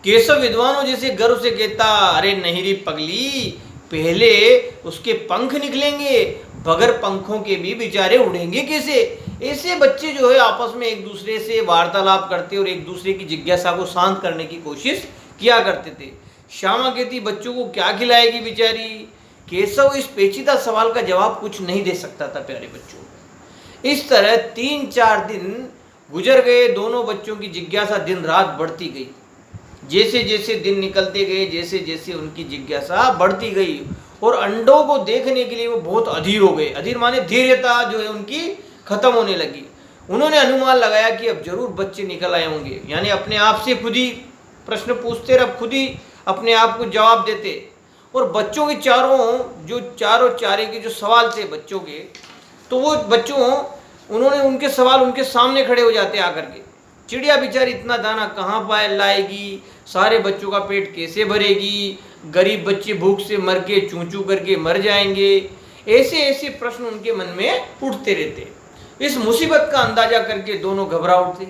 केशव विद्वानों जैसे गर्व से कहता, अरे नहीं रे पगली, पहले उसके पंख निकलेंगे, बगैर पंखों के भी बेचारे उड़ेंगे कैसे। ऐसे बच्चे जो है आपस में एक दूसरे से वार्तालाप करते और एक दूसरे की जिज्ञासा को शांत करने की कोशिश किया करते थे। श्यामा कहती, बच्चों को क्या खिलाएगी बेचारी। केशव इस पेचीदा सवाल का जवाब कुछ नहीं दे सकता था। प्यारे बच्चों, इस तरह 3-4 दिन गुजर गए। दोनों बच्चों की जिज्ञासा दिन रात बढ़ती गई। जैसे जैसे दिन निकलते गए, जैसे जैसे उनकी जिज्ञासा बढ़ती गई और अंडों को देखने के लिए वो बहुत अधीर हो गए। अधीर माने धैर्यता जो है उनकी खत्म होने लगी। उन्होंने अनुमान लगाया कि अब जरूर बच्चे निकल आए होंगे, यानी अपने आप से खुद ही प्रश्न पूछते रहे, खुद ही अपने आप को जवाब देते। और बच्चों के चारों चारे के जो सवाल थे बच्चों के, तो वो उन्होंने उनके सवाल उनके सामने खड़े हो जाते आकर के। चिड़िया बेचारी इतना दाना कहाँ पाए लाएगी, सारे बच्चों का पेट कैसे भरेगी, गरीब बच्चे भूख से मर के चूं चूं करके मर जाएंगे। ऐसे ऐसे प्रश्न उनके मन में उठते रहते। इस मुसीबत का अंदाजा करके दोनों घबरा उठते।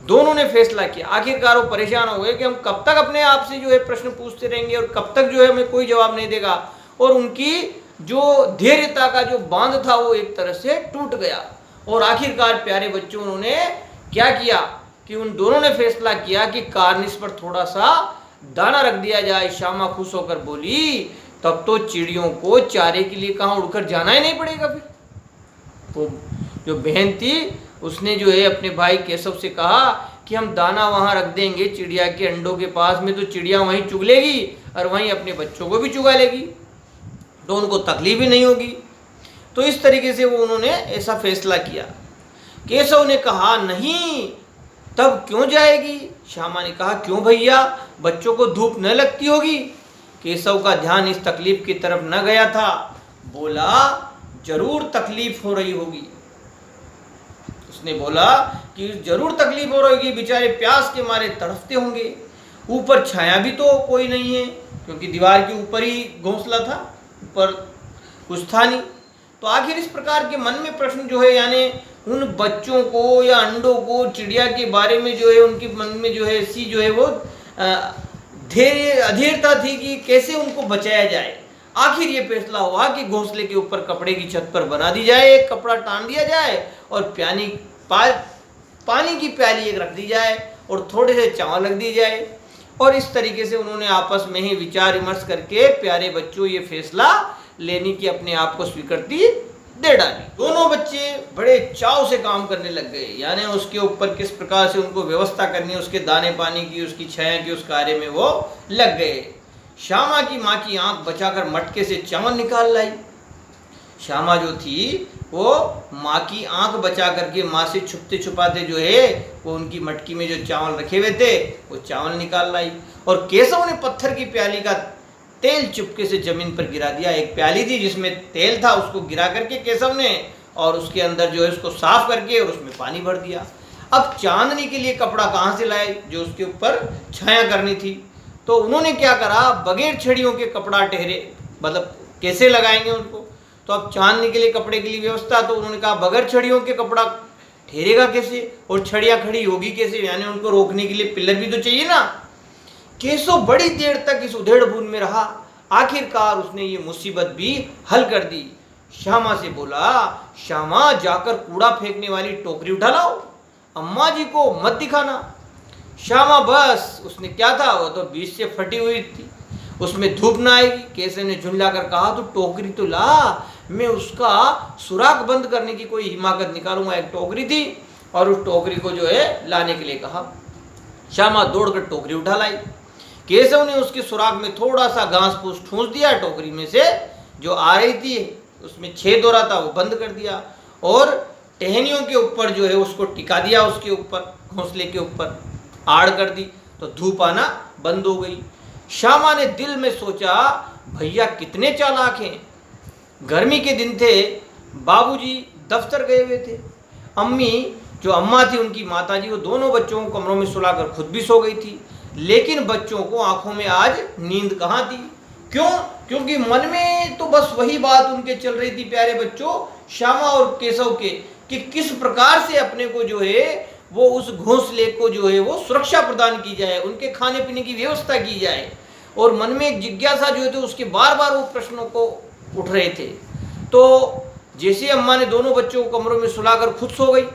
दोनों ने फैसला किया, आखिरकार वो परेशान हो गए कि हम कब तक अपने आप से जो है प्रश्न पूछते रहेंगे और कब तक जो है हमें कोई जवाब नहीं देगा। और उनकी जो धैर्यता का जो बांध था वो एक तरह से टूट गया। और आखिरकार प्यारे बच्चों, उन्होंने क्या किया कि उन दोनों ने फैसला किया कि कार्निस पर थोड़ा सा दाना रख दिया जाए। श्यामा खुश होकर बोली, तब तो चिड़ियों को चारे के लिए कहाँ उड़कर जाना ही नहीं पड़ेगा। फिर तो जो बहन थी उसने जो है अपने भाई केशव से कहा कि हम दाना वहाँ रख देंगे चिड़िया के अंडों के पास में, तो चिड़िया वहीं चुग लेगी और वहीं अपने बच्चों को भी चुगा लेगी, तो उनको तकलीफ ही नहीं होगी। तो इस तरीके से वो उन्होंने ऐसा फैसला किया। केशव ने कहा, नहीं, तब क्यों जाएगी। श्यामा ने कहा, क्यों भैया, बच्चों को धूप न लगती होगी। केशव का ध्यान इस तकलीफ की तरफ न गया था। बोला, जरूर तकलीफ हो रही होगी। उसने बोला कि जरूर तकलीफ हो रही होगी, बेचारे प्यास के मारे तड़फते होंगे। ऊपर छाया भी तो कोई नहीं है, क्योंकि दीवार के ऊपर ही घोंसला था, ऊपर कुछ था नहीं। तो आखिर इस प्रकार के मन में प्रश्न जो है, यानी उन बच्चों को या अंडों को, चिड़िया के बारे में जो है उनके मन में जो है ऐसी जो है वो अधीरता थी कि कैसे उनको बचाया जाए। आखिर ये फैसला हुआ कि घोंसले के ऊपर कपड़े की छत पर बना दी जाए, एक कपड़ा टांग दिया जाए और पानी की प्याली एक रख दी जाए और थोड़े से चावल रख दी जाए। और इस तरीके से उन्होंने आपस में ही विचार विमर्श करके प्यारे बच्चों ये फैसला लेने की अपने आप को स्वीकृति दे डाली। दोनों बच्चे बड़े चाव से काम करने लग गए, यानी उसके ऊपर किस प्रकार से उनको व्यवस्था करनी है, उसके दाने पानी की, उसकी छाया की, उस कार्य में वो लग गए। श्यामा की माँ की आंख बचाकर मटके से चावल निकाल लाई। श्यामा जो थी वो माँ की आंख बचा करके माँ से छुपते छुपाते जो है वो उनकी मटकी में जो चावल रखे हुए थे वो चावल निकाल लाई। और केशव ने पत्थर की प्याली का तेल चुपके से जमीन पर गिरा दिया। एक प्याली थी जिसमें तेल था, उसको गिरा करके केशव ने, और उसके अंदर जो है उसको साफ करके और उसमें पानी भर दिया। अब चांदनी के लिए कपड़ा कहाँ से लाए जो उसके ऊपर छाया करनी थी। तो उन्होंने क्या करा, बगैर छड़ियों के कपड़ा ठहरे, मतलब कैसे लगाएंगे उनको। तो अब चांदनी के लिए कपड़े के लिए व्यवस्था, तो उन्होंने कहा बगैर छड़ियों के कपड़ा ठहरेगा कैसे और छड़ियाँ खड़ी होगी कैसे, यानी उनको रोकने के लिए पिलर भी तो चाहिए ना। केशव बड़ी देर तक इस उधेड़ बुन में रहा। आखिरकार उसने ये मुसीबत भी हल कर दी। श्यामा से बोला, श्यामा जाकर कूड़ा फेंकने वाली टोकरी उठा लाओ, अम्मा जी को मत दिखाना। श्यामा बस उसने क्या था, वो तो बीच से फटी हुई थी, उसमें धूप ना आएगी। केशव ने झुंझला कर कहा, तो टोकरी तो ला, मैं उसका सुराख बंद करने की कोई हिमाकत निकालूंगा। एक टोकरी थी और उस टोकरी को जो है लाने के लिए कहा। श्यामा दौड़कर टोकरी उठा लाई। केशव ने उसके सुराख में थोड़ा सा घास फूस ठूंस दिया, टोकरी में से जो आ रही थी उसमें छेद हो रहा था वो बंद कर दिया और टहनियों के ऊपर जो है उसको टिका दिया, उसके ऊपर घोंसले के ऊपर आड़ कर दी, तो धूप आना बंद हो गई। श्यामा ने दिल में सोचा, भैया कितने चालाक हैं। गर्मी के दिन थे, बाबूजी दफ्तर गए हुए थे, अम्मी जो अम्मा थी उनकी माता जी वो दोनों बच्चों को कमरों में सुलाकर खुद भी सो गई थी, लेकिन बच्चों को आंखों में आज नींद कहाँ थी। क्यों? क्योंकि मन में तो बस वही बात उनके चल रही थी प्यारे बच्चों, श्यामा और केशव के, कि किस प्रकार से अपने को जो है वो उस घोंसले को जो है वो सुरक्षा प्रदान की जाए, उनके खाने पीने की व्यवस्था की जाए। और मन में एक जिज्ञासा जो है उसके बार बार वो प्रश्नों को उठ रहे थे। तो जैसे अम्मा ने दोनों बच्चों को कमरों में सुलाकर खुद सो गई,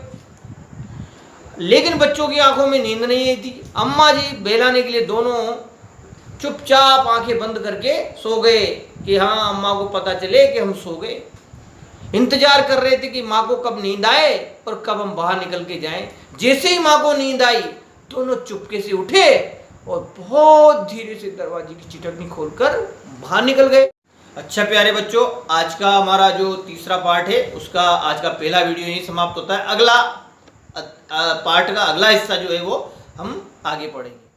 लेकिन बच्चों की आंखों में नींद नहीं आई थी। अम्मा जी बहलाने के लिए दोनों चुपचाप आंखें बंद करके सो गए कि हाँ अम्मा को पता चले कि हम सो गए। इंतजार कर रहे थे कि माँ को कब नींद आए और कब हम बाहर निकल के जाएं। जैसे ही माँ को नींद आई दोनों चुपके से उठे और बहुत धीरे से दरवाजे की चिटकनी खोलकर बाहर निकल गए। अच्छा प्यारे बच्चों, आज का हमारा जो तीसरा पार्ट है उसका आज का पहला वीडियो यही समाप्त होता है। अगला पार्ट का अगला हिस्सा जो है वो हम आगे पढ़ेंगे।